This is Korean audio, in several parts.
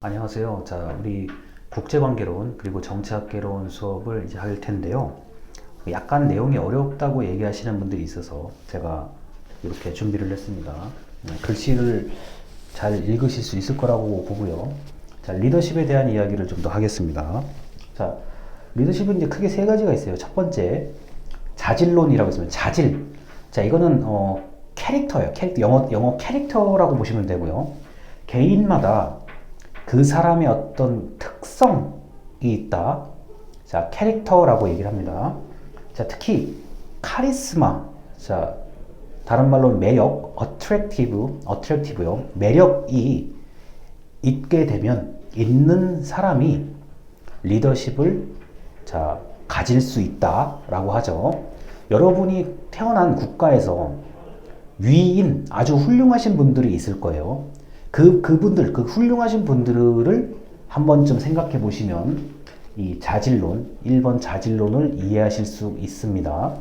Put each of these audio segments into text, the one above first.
안녕하세요. 자, 우리 국제관계론 그리고 정치학개론 수업을 이제 할 텐데요. 약간 내용이 어렵다고 얘기하시는 분들이 있어서 제가 이렇게 준비를 했습니다. 글씨를 잘 읽으실 수 있을 거라고 보고요. 자, 리더십에 대한 이야기를 좀 더 하겠습니다. 자, 리더십은 이제 크게 세 가지가 있어요. 첫 번째, 자질론이라고 있습니다. 자질. 자, 이거는 캐릭터예요. 영어 캐릭터라고 보시면 되고요. 개인마다 그 사람의 어떤 특성이 있다. 자, 캐릭터라고 얘기를 합니다. 자, 특히 카리스마. 자, 다른 말로 매력, attractive요. 매력이 있게 되면 있는 사람이 리더십을 자, 가질 수 있다라고 하죠. 여러분이 태어난 국가에서 위인, 아주 훌륭하신 분들이 있을 거예요. 그분들, 그 훌륭하신 분들을 한 번쯤 생각해 보시면 이 자질론, 1번 자질론을 이해하실 수 있습니다.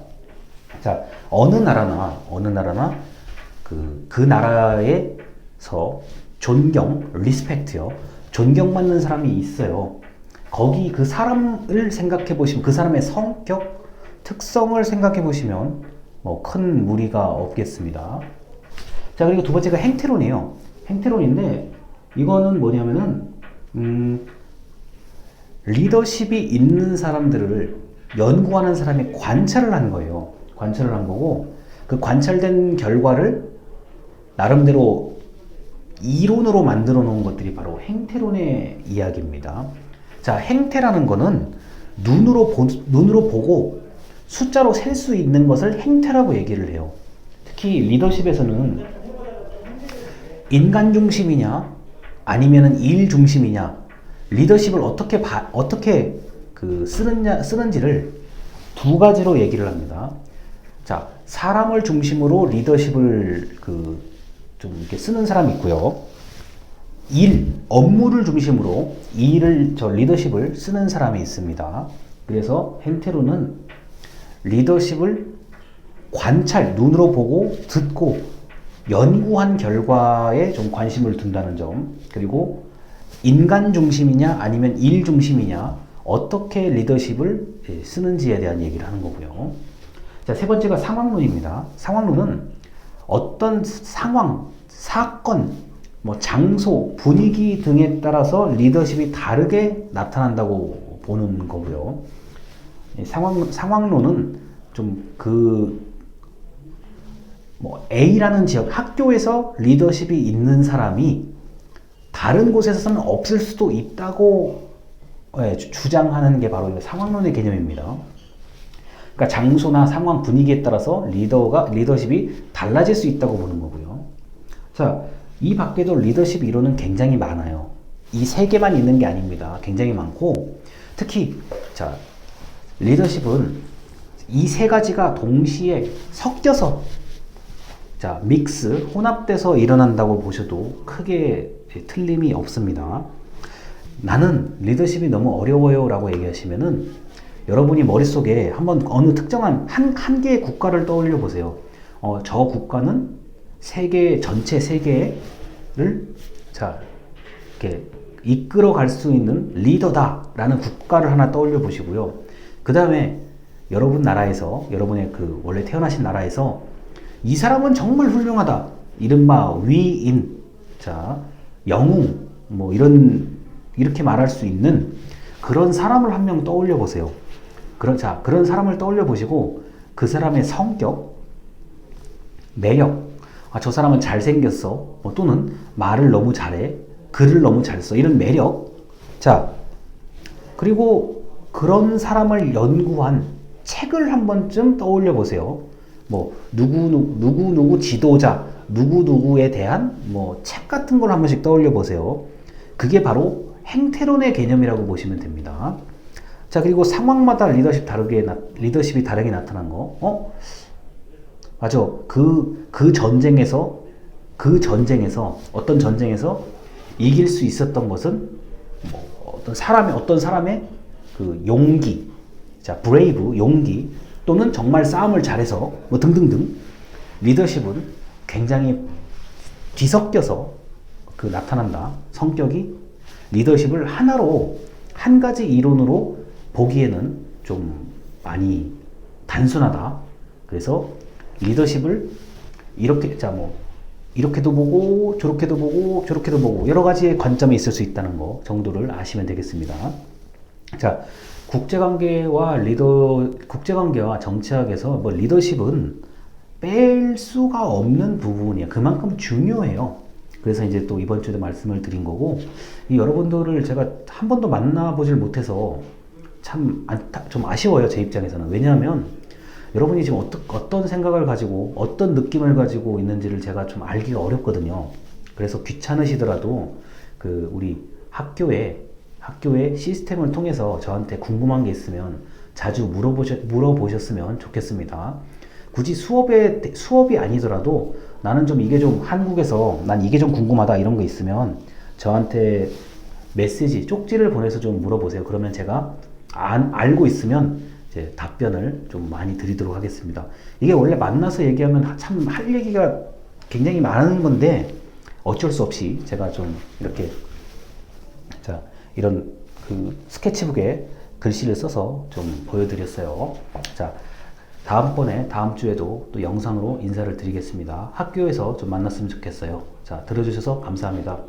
자, 어느 나라나 그 나라에서 존경, 리스펙트요. 존경받는 사람이 있어요. 거기 그 사람을 생각해 보시면, 그 사람의 성격, 특성을 생각해 보시면 뭐 큰 무리가 없겠습니다. 자, 그리고 두 번째가 행태론이에요. 행태론인데 이거는 뭐냐면은 리더십이 있는 사람들을 연구하는 사람이 관찰을 한 거예요. 관찰을 한 거고 그 관찰된 결과를 나름대로 이론으로 만들어 놓은 것들이 바로 행태론의 이야기입니다. 자, 행태라는 거는 눈으로 보고 숫자로 셀 수 있는 것을 행태라고 얘기를 해요. 특히 리더십에서는 인간 중심이냐 아니면은 일 중심이냐, 리더십을 어떻게 쓰는지를 두 가지로 얘기를 합니다. 자, 사람을 중심으로 리더십을 좀 이렇게 쓰는 사람이 있고요. 업무를 중심으로 리더십을 쓰는 사람이 있습니다. 그래서 행태로는 리더십을 눈으로 보고 듣고 연구한 결과에 좀 관심을 둔다는 점, 그리고 인간 중심이냐 아니면 일 중심이냐, 어떻게 리더십을 쓰는지에 대한 얘기를 하는 거고요. 자, 세 번째가 상황론입니다. 상황론은 어떤 상황, 사건, 뭐 장소, 분위기 등에 따라서 리더십이 다르게 나타난다고 보는 거고요. 상황론은 좀 A라는 지역, 학교에서 리더십이 있는 사람이 다른 곳에서는 없을 수도 있다고 주장하는 게 바로 상황론의 개념입니다. 그러니까 장소나 상황, 분위기에 따라서 리더십이 달라질 수 있다고 보는 거고요. 자, 이 밖에도 리더십 이론은 굉장히 많아요. 이 세 개만 있는 게 아닙니다. 굉장히 많고, 특히 자, 리더십은 이 세 가지가 동시에 섞여서 혼합돼서 일어난다고 보셔도 크게 틀림이 없습니다. 나는 리더십이 너무 어려워요 라고 얘기하시면은 여러분이 머릿속에 한번 어느 특정한 한 개의 국가를 떠올려 보세요. 저 국가는 전체 세계를 이렇게 이끌어 갈 수 있는 리더다 라는 국가를 하나 떠올려 보시고요. 그 다음에 여러분의 원래 태어나신 나라에서 이 사람은 정말 훌륭하다, 이른바 위인, 영웅, 이렇게 말할 수 있는 그런 사람을 한 명 떠올려 보세요. 그런 사람을 떠올려 보시고 그 사람의 성격, 매력, 저 사람은 잘생겼어, 또는 말을 너무 잘해, 글을 너무 잘 써, 이런 매력. 자, 그리고 그런 사람을 연구한 책을 한 번쯤 떠올려 보세요. 누구 지도자, 누구에 대한 책 같은 걸 한 번씩 떠올려 보세요. 그게 바로 행태론의 개념이라고 보시면 됩니다. 자, 그리고 상황마다 리더십이 다르게 나타난 거. 맞아. 어떤 전쟁에서 이길 수 있었던 것은 어떤 사람의 그 용기, 브레이브, 용기, 또는 정말 싸움을 잘해서 등등등. 리더십은 굉장히 뒤섞여서 나타난다. 성격이 리더십을 하나로 한 가지 이론으로 보기에는 좀 많이 단순하다. 그래서 리더십을 이렇게 이렇게도 보고 저렇게도 보고 저렇게도 보고 여러 가지의 관점이 있을 수 있다는 거 정도를 아시면 되겠습니다. 자, 국제관계와 정치학에서 뭐 리더십은 뺄 수가 없는 부분이야. 그만큼 중요해요. 그래서 이제 또 이번 주에도 말씀을 드린 거고, 여러분들을 제가 한 번도 만나보질 못해서 좀 아쉬워요. 제 입장에서는. 왜냐하면 여러분이 지금 어떤 생각을 가지고 어떤 느낌을 가지고 있는지를 제가 좀 알기가 어렵거든요. 그래서 귀찮으시더라도 우리 학교의 시스템을 통해서 저한테 궁금한 게 있으면 자주 물어보셨으면 좋겠습니다. 굳이 수업이 아니더라도 나는 좀 이게 좀 한국에서 난 이게 좀 궁금하다 이런 거 있으면 저한테 메시지, 쪽지를 보내서 좀 물어보세요. 그러면 제가 알고 있으면 이제 답변을 좀 많이 드리도록 하겠습니다. 이게 원래 만나서 얘기하면 참 할 얘기가 굉장히 많은 건데 어쩔 수 없이 제가 좀 이렇게 이런 스케치북에 글씨를 써서 좀 보여드렸어요. 자, 다음 주에도 또 영상으로 인사를 드리겠습니다. 학교에서 좀 만났으면 좋겠어요. 자, 들어주셔서 감사합니다.